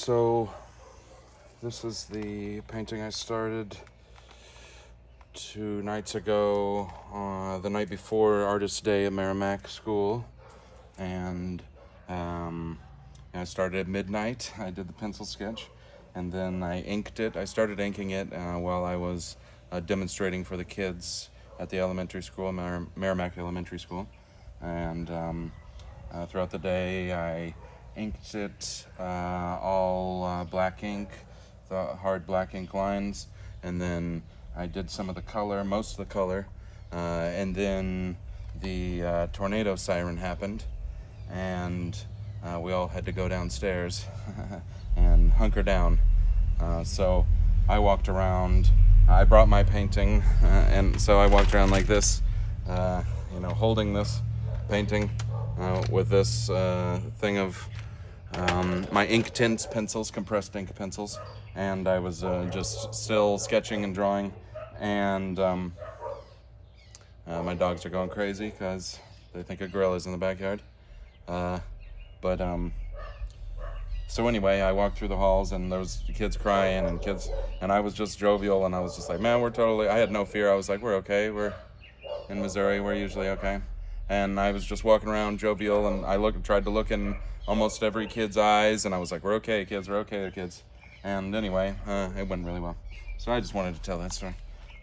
So this is the painting I started 2 nights ago, the night before Artist Day at Merrimack School, and I started at midnight. I did the pencil sketch, and then I inked it. I started inking it while I was demonstrating for the kids at the elementary school, Merrimack Elementary School, and throughout the day I inked it all black ink, the hard black ink lines, and then I did some of the color, most of the color, and then the tornado siren happened, and we all had to go downstairs and hunker down. So I walked around. I brought my painting, and so I walked around like this, holding this painting with this thing of my Inktense pencils, compressed ink pencils, and I was just still sketching and drawing, and my dogs are going crazy because they think a gorilla's in the backyard. So anyway, I walked through the halls, and there was kids crying, and I was just jovial, and I was just like, man, I had no fear. I was like, we're okay. We're in Missouri. We're usually okay. And I was just walking around jovial, and I tried to look in almost every kid's eyes, and I was like, we're okay, kids. We're okay, kids. And anyway, it went really well. So I just wanted to tell that story.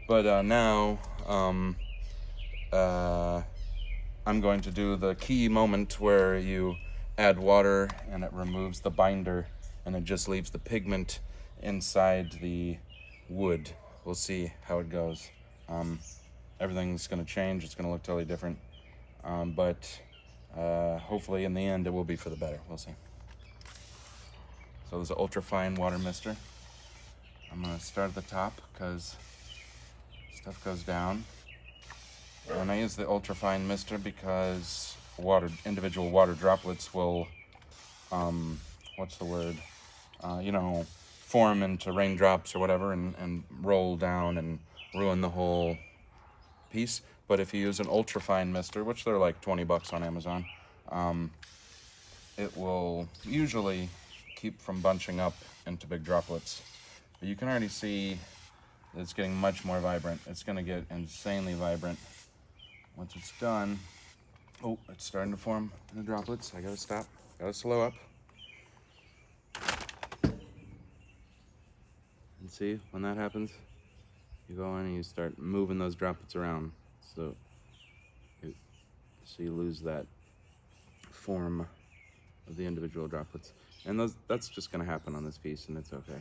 But now, I'm going to do the key moment where you add water and it removes the binder and it just leaves the pigment inside the wood. We'll see how it goes. Everything's going to change. It's going to look totally different. But hopefully in the end it will be for the better. We'll see. So there's an ultra-fine water mister. I'm gonna start at the top because stuff goes down. And I use the ultra-fine mister because individual water droplets will, what's the word? Form into raindrops or whatever and roll down and ruin the whole piece. But if you use an ultra-fine mister, which they're like 20 bucks on Amazon, it will usually keep from bunching up into big droplets. But you can already see that it's getting much more vibrant. It's gonna get insanely vibrant once it's done. Oh, it's starting to form in the droplets. I gotta stop, gotta slow up. And see, when that happens, you go in and you start moving those droplets around. So you lose that form of the individual droplets. And that's just gonna happen on this piece, and it's okay.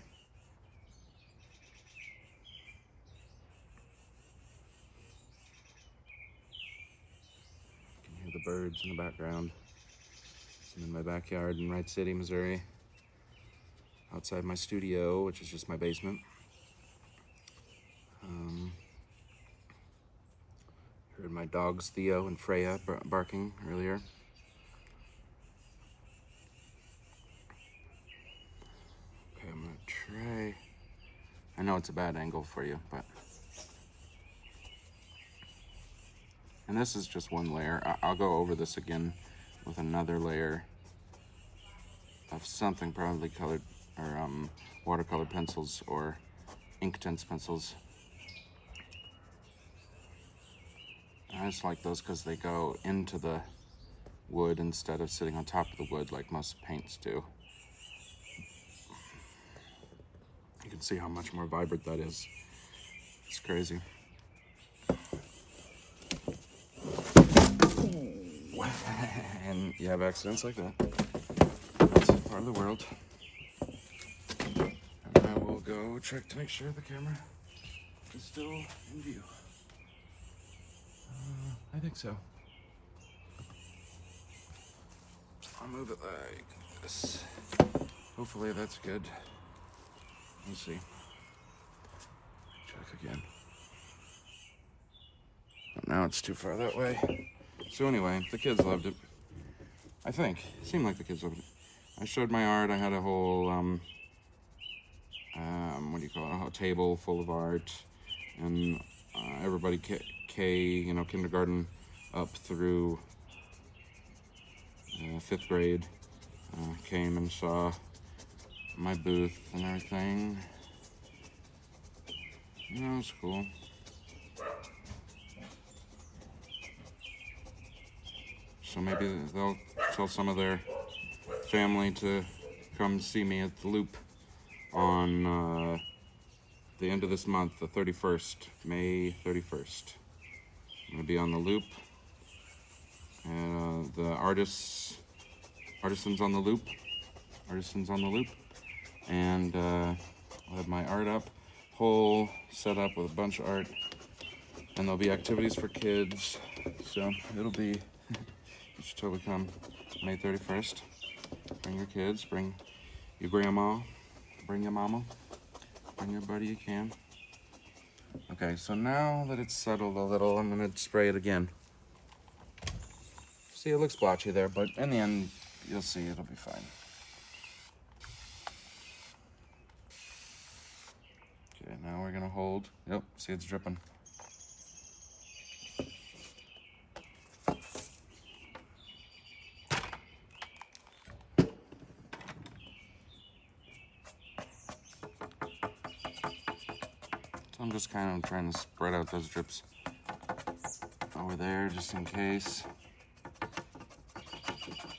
You can hear the birds in the background. I'm in my backyard in Wright City, Missouri. Outside my studio, which is just my basement. Heard my dogs Theo and Freya barking earlier. Okay, I'm gonna try. I know it's a bad angle for you, but. And this is just one layer. I'll go over this again with another layer of something, probably colored or watercolor pencils or Inktense pencils. I just like those because they go into the wood instead of sitting on top of the wood like most paints do. You can see how much more vibrant that is. It's crazy. And you have accidents like that. It's part of the world. And I will go check to make sure the camera is still in view. I think so. I'll move it like this. Hopefully that's good. Let's see. Check again. But now it's too far that way. So anyway, the kids loved it. I think. It seemed like the kids loved it. I showed my art. I had a whole, what do you call it? A whole table full of art. And everybody, kindergarten up through 5th grade, came and saw my booth and everything. It was cool. So maybe they'll tell some of their family to come see me at the Loop on the end of this month, the 31st, May 31st. I'm gonna be on the Loop. The artisans on the Loop, and I'll have my art up, whole set up with a bunch of art, and there'll be activities for kids. So it'll be, you should totally come May 31st. Bring your kids, bring your grandma, bring your mama, bring everybody you can. Okay, so now that it's settled a little, I'm gonna spray it again. See, it looks blotchy there, but in the end, you'll see it'll be fine. Okay, now we're gonna hold. Yep, see it's dripping. So I'm just kind of trying to spread out those drips over there, just in case.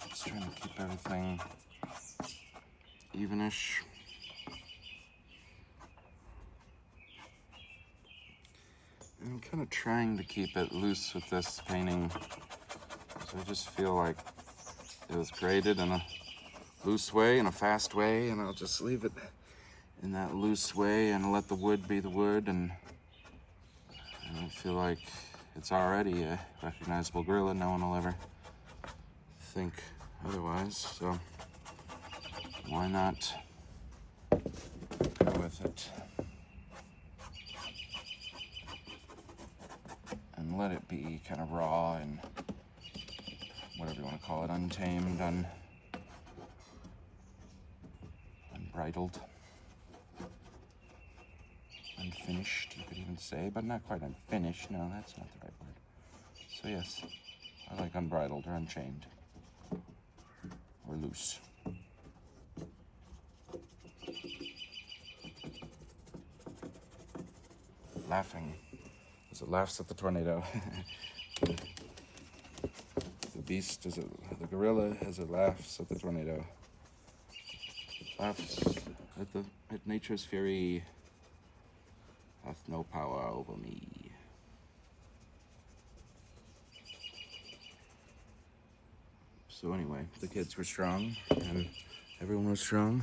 Just trying to keep everything evenish. And I'm kind of trying to keep it loose with this painting, so I just feel like it was created in a loose way, in a fast way, and I'll just leave it in that loose way and let the wood be the wood, and I feel like it's already a recognizable gorilla. No one will ever think otherwise, so why not with it. And let it be kind of raw and whatever you want to call it, untamed, unbridled, unfinished, you could even say, but not quite unfinished. No, that's not the right word. So yes, I like unbridled or unchained or loose. Laughing as it laughs at the tornado. The beast, the gorilla, as it laughs at the tornado. Laughs at nature's fury. Hath no power over me. So anyway, the kids were strong, and everyone was strong,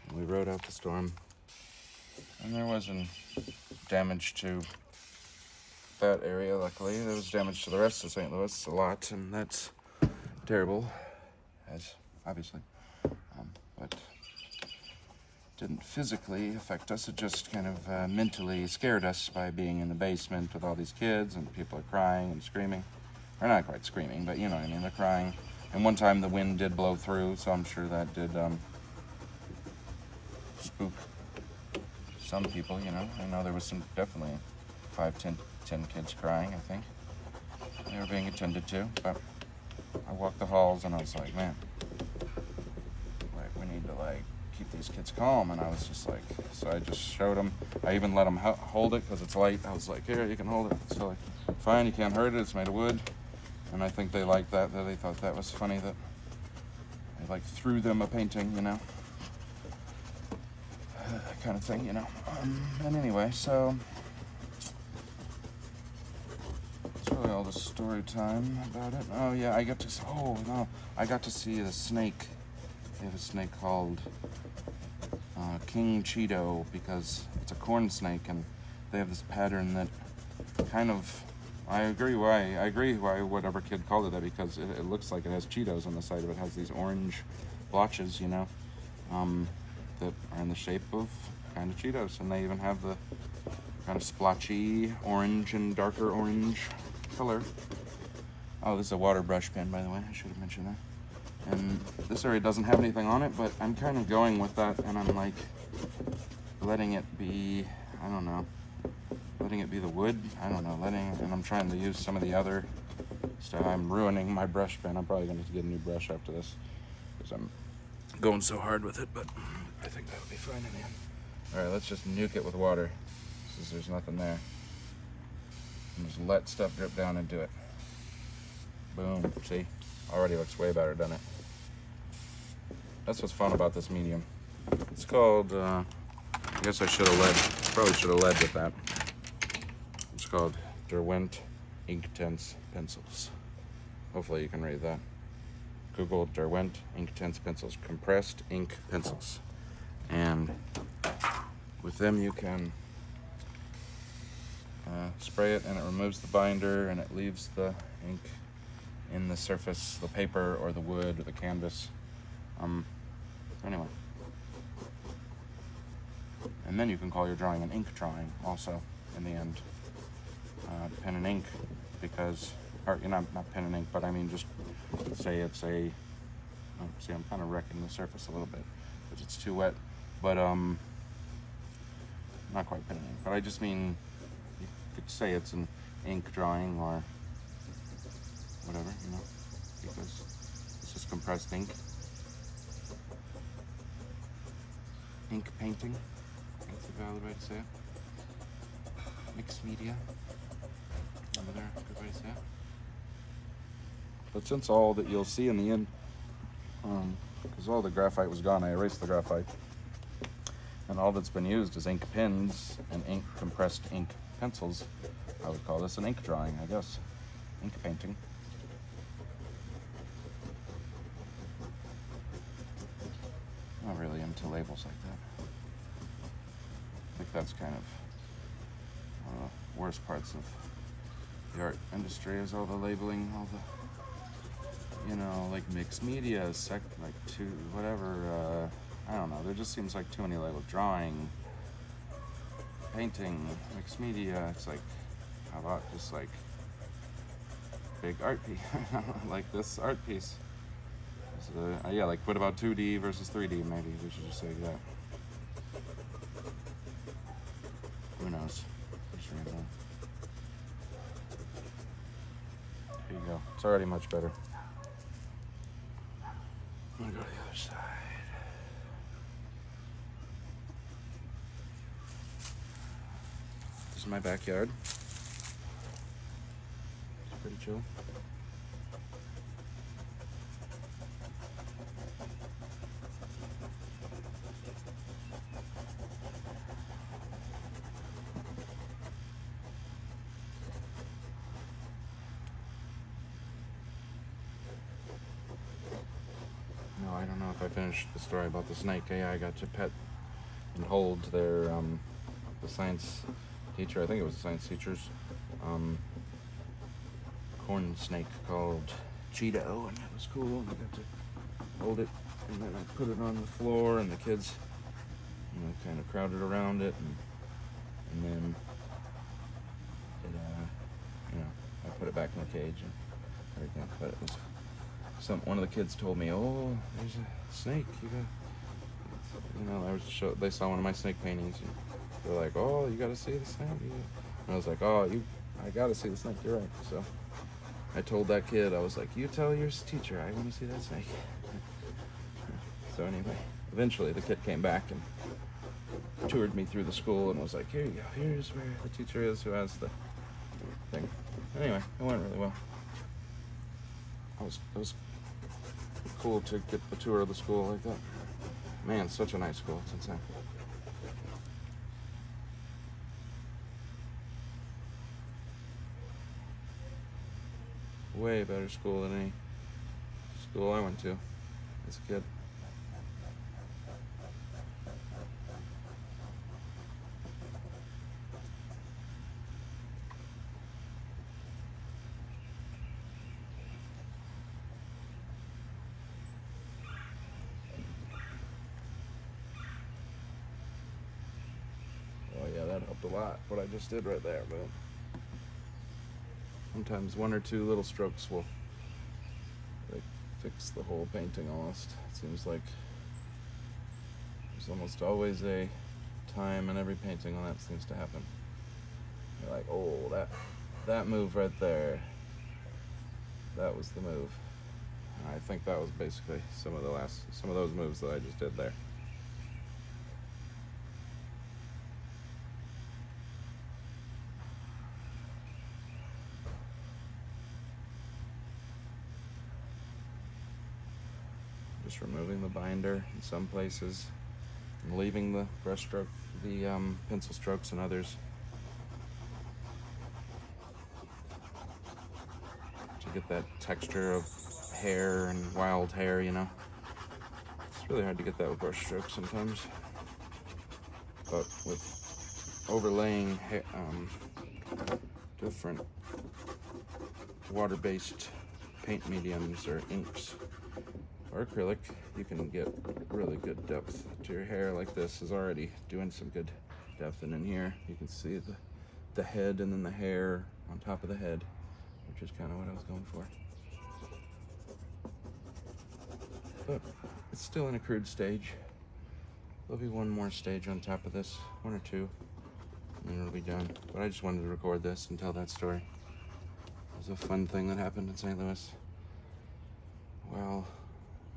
and we rode out the storm. And there wasn't damage to that area, luckily. There was damage to the rest of St. Louis, a lot, and that's terrible, as obviously, but didn't physically affect us. It just kind of mentally scared us by being in the basement with all these kids, and people are crying and screaming. Or not quite screaming, but you know what I mean, they're crying. And one time the wind did blow through, so I'm sure that did spook some people, you know. I know there was some, definitely 10 kids crying, I think. They were being attended to, but I walked the halls and I was like, man, like, we need to, like, keep these kids calm. And I was just like, so I just showed them. I even let them hold it because it's light. I was like, here, you can hold it. So like, fine, you can't hurt it, it's made of wood. And I think they liked that they thought that was funny that I, like, threw them a painting, you know. That kind of thing, you know. And anyway, so that's really all the story time about it. Oh yeah, I got to see the snake. They have a snake called King Cheeto, because it's a corn snake, and they have this pattern that kind of, I agree why whatever kid called it that, because it looks like it has Cheetos on the side of it. It has these orange blotches, you know, that are in the shape of kind of Cheetos, and they even have the kind of splotchy orange and darker orange color. Oh, this is a water brush pen, by the way. I should have mentioned that. And this area doesn't have anything on it, but I'm kind of going with that, and I'm like letting it be, I don't know, letting it be the wood. I don't know, and I'm trying to use some of the other stuff. I'm ruining my brush pen. I'm probably going to get a new brush after this because I'm going so hard with it, but I think that'll be fine in the end. All right, let's just nuke it with water since there's nothing there. And just let stuff drip down into it. Boom, see? Already looks way better, doesn't it? That's what's fun about this medium. It's called, I guess I should have probably should have led with that. It's called Derwent Inktense Pencils. Hopefully you can read that. Google Derwent Inktense Pencils, compressed ink pencils. And with them you can spray it, and it removes the binder, and it leaves the ink in the surface, the paper or the wood or the canvas. Anyway. And then you can call your drawing an ink drawing also in the end. Pen and ink, because, or not pen and ink, but I mean just say it's a, oh, see, I'm kind of wrecking the surface a little bit because it's too wet, but not quite pen and ink, but I just mean you could say it's an ink drawing or whatever, you know, because it's just compressed ink. Ink painting, that's the valid way to say it. Mixed media, over there, good way to say it. But since all that you'll see in the end, because all the graphite was gone, I erased the graphite, and all that's been used is ink pens and compressed ink pencils. I would call this an ink drawing, I guess. Ink painting. Not really into labels like that. I think that's kind of one of the worst parts of the art industry, is all the labeling, all the, you know, like mixed media, whatever, I don't know, there just seems like too many, like, drawing, painting, mixed media. It's like, how about just like big art piece, like this art piece. So, yeah, like what about 2D versus 3D? Maybe we should just say that. Who knows? There you go. It's already much better. I'm gonna go to the other side. This is my backyard. It's pretty chill. No, I don't know if I finished the story about the snake. Yeah, I got to pet and hold their the science teacher. I think it was the science teacher's corn snake called Cheeto, and it was cool. And I got to hold it, and then I put it on the floor, and the kids, kind of crowded around it, and then it, I put it back in the cage and everything. But it was one of the kids told me, "Oh, there's a snake. They saw one of my snake paintings, and they're like, "Oh, you got to see the snake." And I was like, "Oh, I got to see the snake. You're right." So I told that kid, I was like, "You tell your teacher I want to see that snake." So anyway, eventually the kid came back and toured me through the school and was like, "Here you go. Here's where the teacher is who has the thing." Anyway, it went really well. It was cool to get the tour of the school like that. Man, such a nice school. It's insane. Way better school than any school I went to as a kid. Oh yeah, that helped a lot, what I just did right there, but sometimes one or two little strokes will fix the whole painting almost. It seems like there's almost always a time in every painting when that seems to happen. You're like, oh, that move right there, that was the move. And I think that was basically some of those moves that I just did there. Just removing the binder in some places and leaving the brush stroke, the pencil strokes in others to get that texture of hair and wild hair, It's really hard to get that with brush strokes sometimes, but with overlaying different water-based paint mediums or inks or acrylic, you can get really good depth to your hair. Like this is already doing some good depth, and in here you can see the head and then the hair on top of the head, which is kind of what I was going for. But it's still in a crude stage. There'll be one more stage on top of this, one or two, and then it'll be done. But I just wanted to record this and tell that story. It was a fun thing that happened in St. Louis. Well,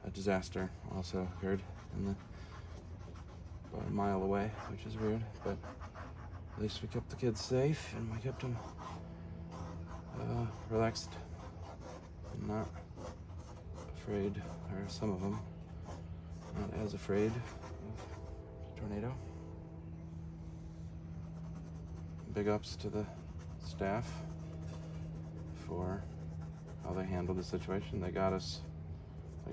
a disaster also occurred about a mile away, which is weird, but at least we kept the kids safe and we kept them relaxed and not afraid, or some of them not as afraid of a tornado. Big ups to the staff for how they handled the situation. They got us,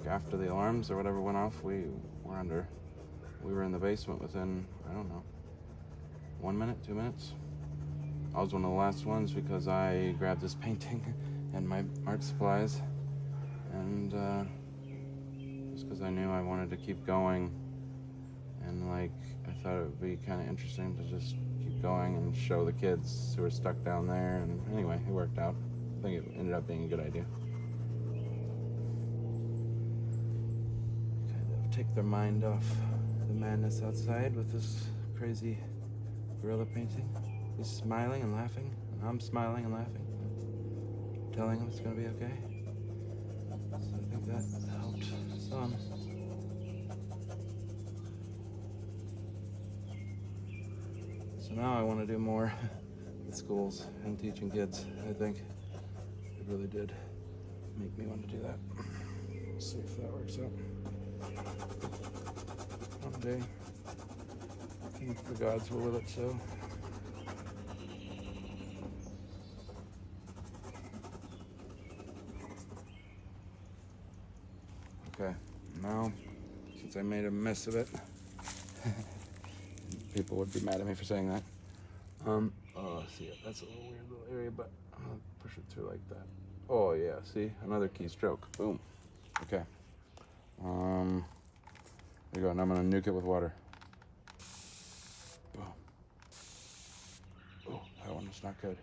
after the alarms or whatever went off, we were in the basement within, I don't know, 1 minute, 2 minutes. I was one of the last ones because I grabbed this painting and my art supplies, and just because I knew I wanted to keep going and like I thought it would be kind of interesting to just keep going and show the kids who are stuck down there. And anyway, it worked out. I think it ended up being a good idea. Kind of take their mind off the madness outside with this crazy gorilla painting. He's smiling and laughing, and I'm smiling and laughing, telling him it's gonna be okay. So I think that helped some. So now I want to do more with schools and teaching kids. I think it really did make me want to do that. We'll see if that works out. One day, I think the gods will will it so. Okay, now, since I made a mess of it, people would be mad at me for saying that. Oh, see, that's a little weird little area, but I'm gonna push it through like that. Oh yeah, see, another keystroke. Boom. Okay. There you go. Now I'm gonna nuke it with water. Boom. Oh, that one was not good.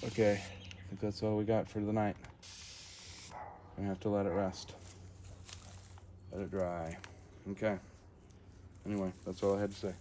Okay, I think that's all we got for the night. Gonna have to let it rest. Let it dry. Okay. Anyway, that's all I had to say.